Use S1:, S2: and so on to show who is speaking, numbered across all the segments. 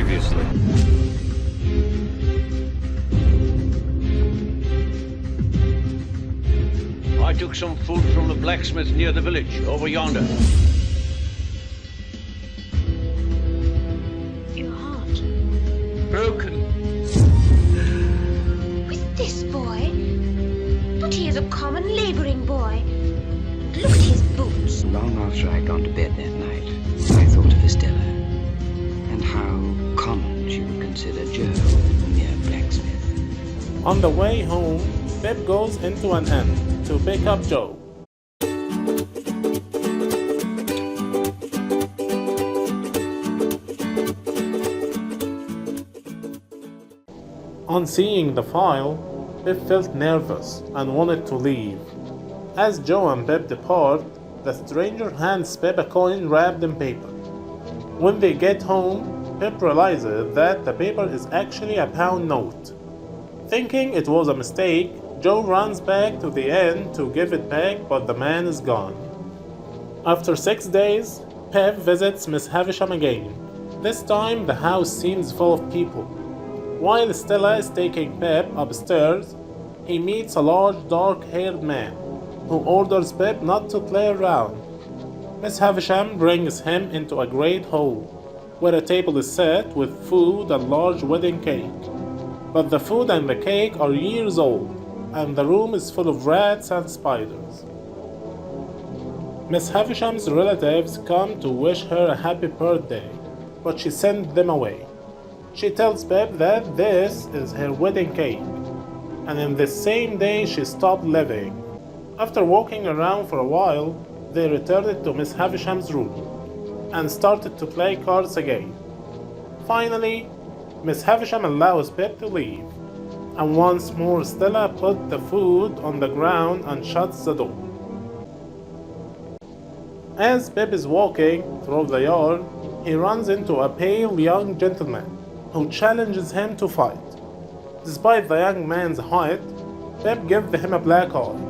S1: previously.
S2: I took some food from the blacksmith near the village, over yonder.
S3: Your heart.
S2: Broken.
S3: Who's this boy? But he is a common labouring boy. Look at his boots.
S4: Long after I'd gone to bed that night, I thought of Estella and how common she would consider Joe, the mere blacksmith.
S5: On the way home, Pip goes into an inn to pick up Joe. On seeing the file, Pip felt nervous and wanted to leave. As Joe and Pip depart, the stranger hands Pip a coin wrapped in paper. When they get home, Pip realizes that the paper is actually a pound note. Thinking it was a mistake, Joe runs back to the inn to give it back, but the man is gone. After 6 days, Pip visits Miss Havisham again. This time, the house seems full of people. While Stella is taking Pip upstairs, he meets a large dark-haired man who orders Pip not to play around. Miss Havisham brings him into a great hall, where a table is set with food and large wedding cake. But the food and the cake are years old, and the room is full of rats and spiders. Miss Havisham's relatives come to wish her a happy birthday, but she sends them away. She tells Pip that this is her wedding cake, and in this same day she stopped living. After walking around for a while, they returned to Miss Havisham's room and started to play cards again. Finally, Miss Havisham allows Pip to leave, and once more Stella put the food on the ground and shuts the door. As Pip is walking through the yard, he runs into a pale young gentleman who challenges him to fight. Despite the young man's height, Pip gives him a black eye.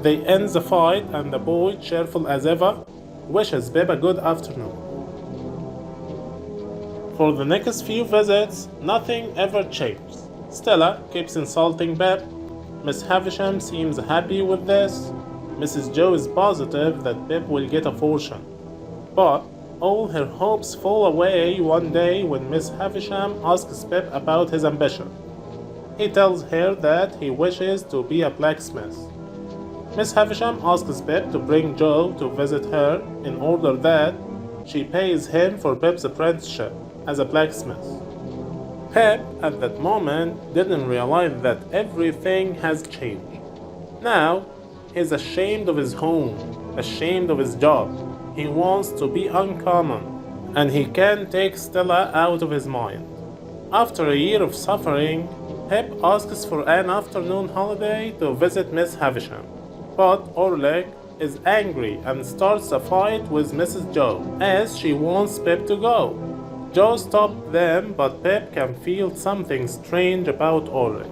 S5: They end the fight, and the boy, cheerful as ever, wishes Pip a good afternoon. For the next few visits, nothing ever changes. Stella keeps insulting Pip. Miss Havisham seems happy with this. Mrs. Joe is positive that Pip will get a fortune. But all her hopes fall away one day when Miss Havisham asks Pip about his ambition. He tells her that he wishes to be a blacksmith. Miss Havisham asks Pip to bring Joe to visit her in order that she pays him for Pip's apprenticeship as a blacksmith. Pip, at that moment, didn't realize that everything has changed. Now, he's ashamed of his home, ashamed of his job. He wants to be uncommon, and he can't take Stella out of his mind. After a year of suffering, Pip asks for an afternoon holiday to visit Miss Havisham. But Orlick is angry and starts a fight with Mrs. Joe, as she wants Pip to go. Joe stopped them, but Pip can feel something strange about Orlick.